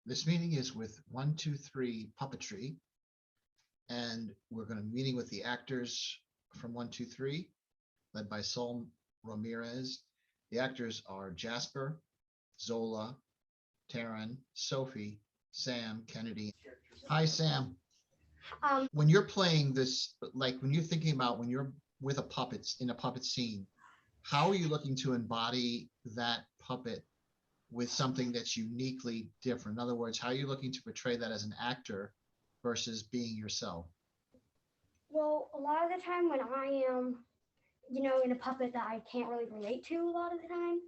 This meeting is with 123 Puppetry, and we're going to be meeting with the actors from 123, led by Sol Ramirez. The actors are Jasper, Zola, Taryn, Sophie, Sam, Kennedy. Hi, Sam. When you're playing this, like when you're thinking about when you're with a puppet in a puppet scene, how are you looking to embody that puppet with something that's uniquely different? In other words, how are you looking to portray that as an actor versus being yourself? Well, a lot of the time when I am, in a puppet that I can't really relate to a lot of the time,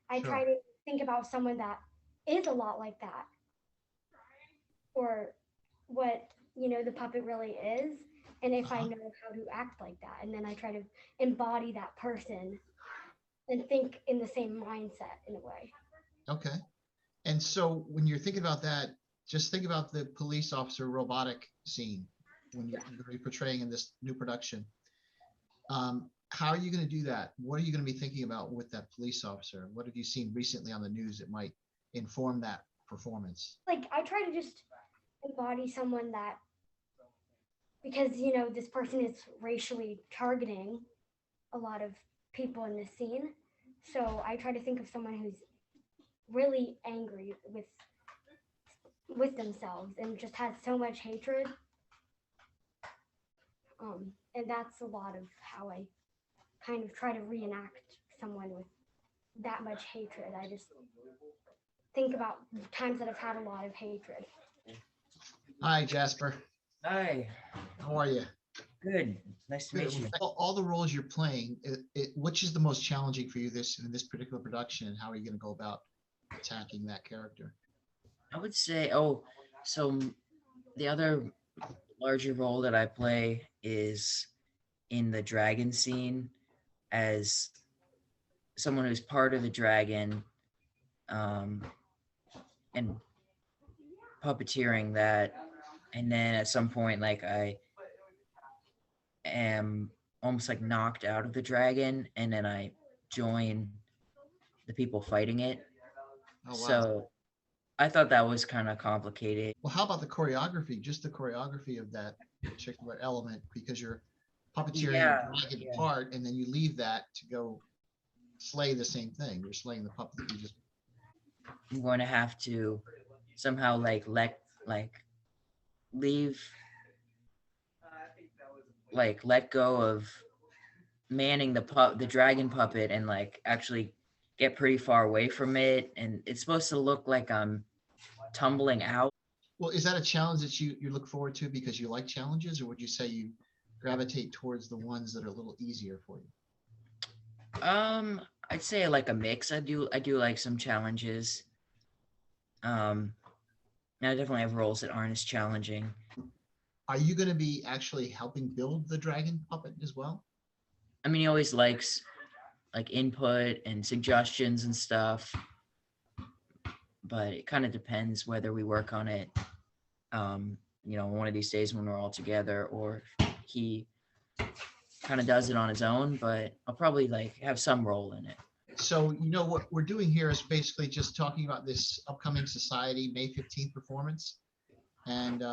I try Sure. to think about someone that is a lot like that, or what, the puppet really is, and if I Uh-huh. know how to act like that. And then I try to embody that person and think in the same mindset in a way. Okay. And so when you're thinking about that, just think about the police officer robotic scene when Yeah. you're going to be portraying in this new production. How are you going to do that? What are you going to be thinking about with that police officer? What have you seen recently on the news that might inform that performance? Like, I try to just embody someone that, because, this person is racially targeting a lot of people in this scene. So I try to think of someone who's really angry with themselves and just has so much hatred. And that's a lot of how I kind of try to reenact someone with that much hatred. I just think about times that I've had a lot of hatred. Hi, Jasper. Hi, How are you? good. Nice to Good. meet you. All the roles you're playing, which is the most challenging for you this in this particular production, and how are you going to go about attacking that character? I would say, the other larger role that I play is in the dragon scene as someone who's part of the dragon, um, and puppeteering that. And then at some point, like, I am almost like knocked out of the dragon, and then I join the people fighting it. Oh, wow. So I thought that was kind of complicated. Well, how about the choreography? Just the choreography of that particular element, because you're puppeteering a Yeah, dragon yeah. part, and then you leave that to go slay the same thing. You're slaying the puppet that you just. I'm going to have to somehow like leave let go of manning the dragon puppet and like actually get pretty far away from it, and it's supposed to look like I'm tumbling out. Well, is that a challenge that you look forward to because you like challenges, or would you say you gravitate towards the ones that are a little easier for you? I'd say like a mix. I do like some challenges. Um and I definitely have roles that aren't as challenging. Are you going to be actually helping build the dragon puppet as well? I mean, he always likes like input and suggestions and stuff, but it kind of depends whether we work on it, one of these days when we're all together, or he kind of does it on his own, but I'll probably like have some role in it. So, what we're doing here is basically just talking about this upcoming Society May 15th performance. And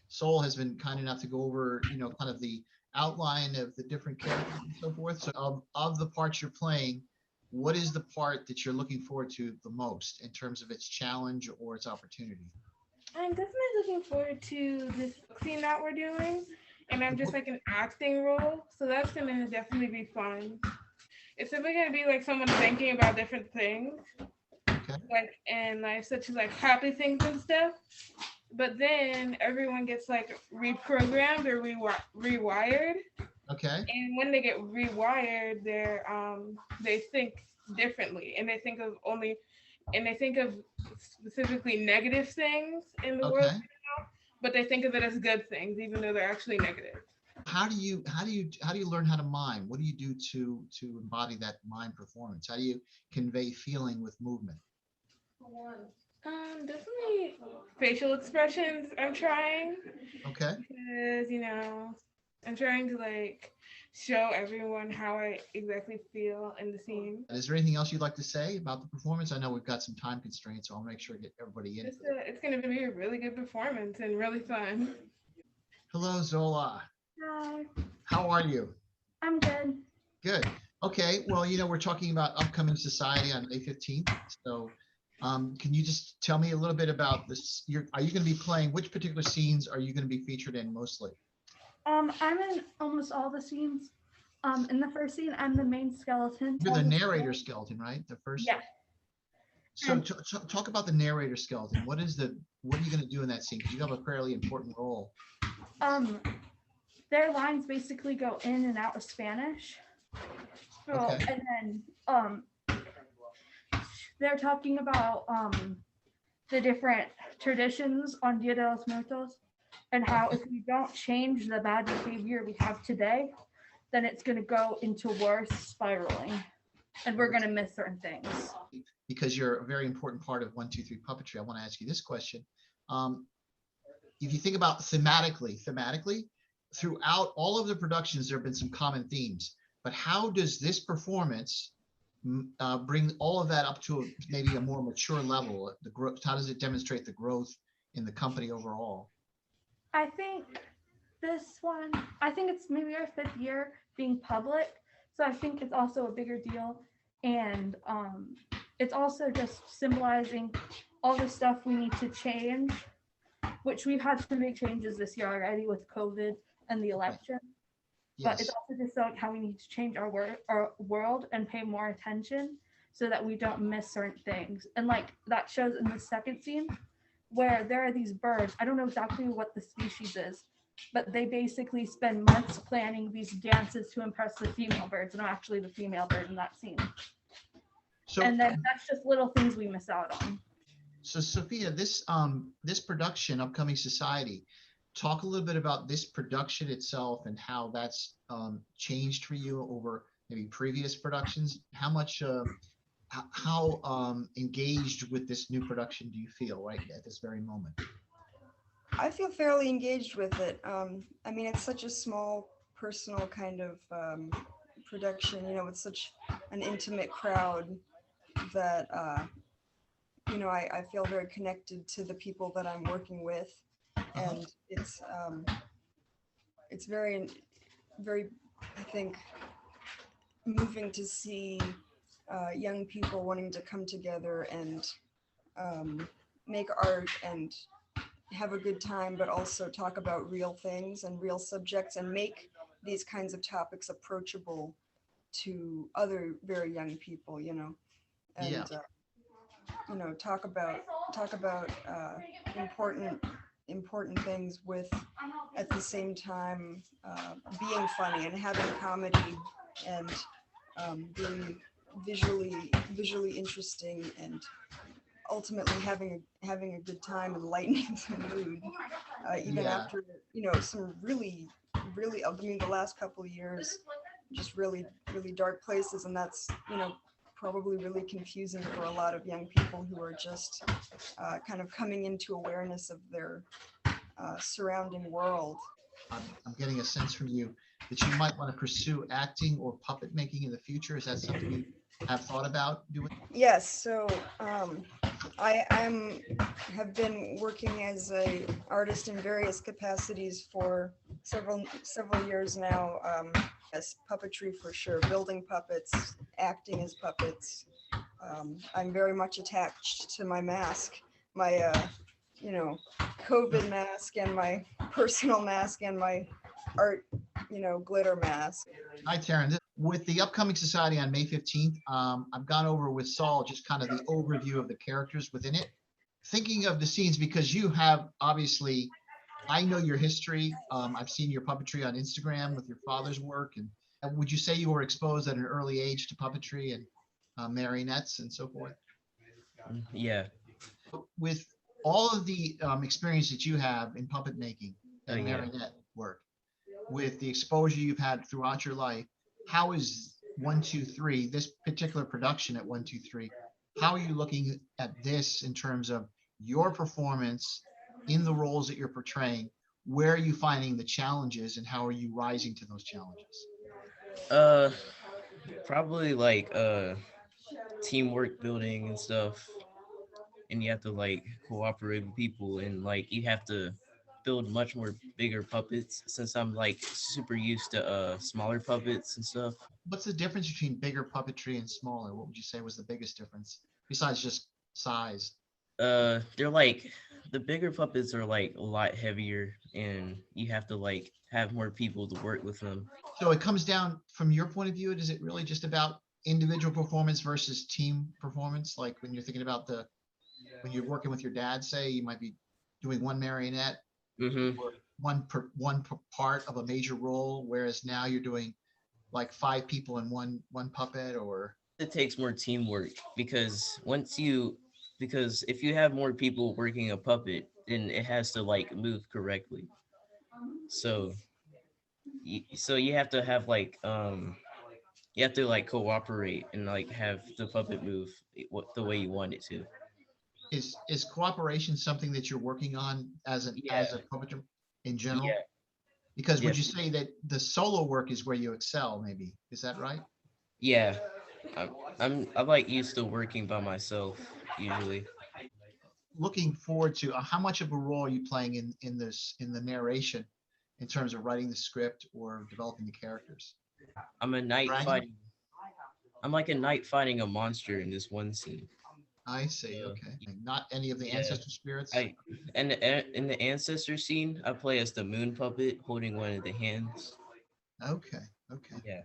Sol has been kind enough to go over, kind of the outline of the different characters and so forth. So, of the parts you're playing, what is the part that you're looking forward to the most in terms of its challenge or its opportunity? I'm definitely looking forward to this scene that we're doing, and I'm just like an acting role, so that's gonna definitely be fun. It's definitely gonna be like someone thinking about different things, Okay. like in life, such as like happy things and stuff. But then everyone gets like reprogrammed or rewired, Okay. and when they get rewired, they think differently, and they think of specifically negative things in the world, Okay. but they think of it as good things, even though they're actually negative. How do you learn how to mime? What do you do to embody that mime performance? How do you convey feeling with movement? Definitely facial expressions. I'm trying Okay. because I'm trying to like show everyone how I exactly feel in the scene. And is there anything else you'd like to say about the performance? I know we've got some time constraints, so I'll make sure to get everybody in. It's going to be a really good performance and really fun. Hello, Zola. Hi, How are you? I'm good. Good. Okay. Well, we're talking about upcoming society on May 15th. So can you just tell me a little bit about this? Are you going to be playing, which particular scenes are you going to be featured in mostly? I'm in almost all the scenes. In the first scene, I'm the main skeleton. You're the narrator skeleton, right? The first. Yeah. So And- talk about the narrator skeleton. What are you going to do in that scene? Because you have a fairly important role. Their lines basically go in and out of Spanish. So, Okay. and then they're talking about the different traditions on Dia de los Muertos and how if we don't change the bad behavior we have today, then it's going to go into worse spiraling and we're going to miss certain things. Because you're a very important part of 1-2-3 puppetry, I want to ask you this question. If you think about thematically, throughout all of the productions, there have been some common themes, but how does this performance bring all of that up to maybe a more mature level? The growth, how does it demonstrate the growth in the company overall? I think it's maybe our 5th year being public. So I think it's also a bigger deal. And it's also just symbolizing all the stuff we need to change, which we've had to make changes this year already with COVID and the election. But Yes. it's also just like how we need to change our world and pay more attention so that we don't miss certain things. And like that shows in the second scene where there are these birds. I don't know exactly what the species is, but they basically spend months planning these dances to impress the female birds, and I'm actually the female bird in that scene. So, And then that's just little things we miss out on. So Sophia, this production, Upcoming Society, talk a little bit about this production itself and how that's changed for you over maybe previous productions. How much, how engaged with this new production do you feel right at this very moment? I feel fairly engaged with it. I mean, it's such a small, personal kind of production, with such an intimate crowd that, I feel very connected to the people that I'm working with. And it's very, very, I think, moving to see young people wanting to come together and make art and have a good time, but also talk about real things and real subjects and make these kinds of topics approachable to other very young people, and Yeah. talk about important things with at the same time being funny and having comedy and being visually interesting and ultimately having a good time and lightening the mood, even Yeah. after some really, I mean, the last couple of years, just really dark places, and that's probably really confusing for a lot of young people who are just kind of coming into awareness of their surrounding world. I'm getting a sense from you that you might want to pursue acting or puppet making in the future. Is that something you have thought about doing? Yes, so I have been working as a artist in various capacities for several years now. Yes, puppetry for sure, building puppets, acting as puppets. I'm very much attached to my mask, my COVID mask and my personal mask and my art, glitter mask. Hi, Taryn. With the Upcoming Society on May 15th, I've gone over with Saul just kind of the overview of the characters within it. Thinking of the scenes, because you have obviously, I know your history. I've seen your puppetry on Instagram with your father's work. And would you say you were exposed at an early age to puppetry and marionettes and so forth? Yeah. With all of the experience that you have in puppet making and Yeah. marionette work, with the exposure you've had throughout your life, how is 1-2-3, this particular production at 1-2-3, how are you looking at this in terms of your performance in the roles that you're portraying? Where are you finding the challenges and how are you rising to those challenges? Uh, Probably like teamwork building and stuff, and you have to like cooperate with people, and like you have to build much more bigger puppets since I'm like super used to smaller puppets and stuff. What's the difference between bigger puppetry and smaller? What would you say was the biggest difference besides just size? They're like the bigger puppets are like a lot heavier, and you have to like have more people to work with them. So it comes down from your point of view, is it really just about individual performance versus team performance? Like when you're thinking about when you're working with your dad, say, you might be doing one marionette Mm-hmm. or one part of a major role, whereas now you're doing like five people in one puppet or It takes more teamwork because if you have more people working a puppet, then it has to like move correctly. So so you have to have like you have to like cooperate and like have the puppet move what the way you want it to. is cooperation something that you're working on as Yeah, a puppeteer in general? yeah, Because yeah, would you say that the solo work is where you excel, maybe? Is that right? yeah. I'm I'm like used to working by myself usually. Looking forward to how much of a role are you playing in the narration in terms of writing the script or developing the characters? I'm a knight Dragon? fighting. I'm like a knight fighting a monster in this one scene. I see. So Okay. Not any of the yeah, ancestor spirits? I in the ancestor scene, I play as the moon puppet holding one of the hands. Okay. Okay. Yeah.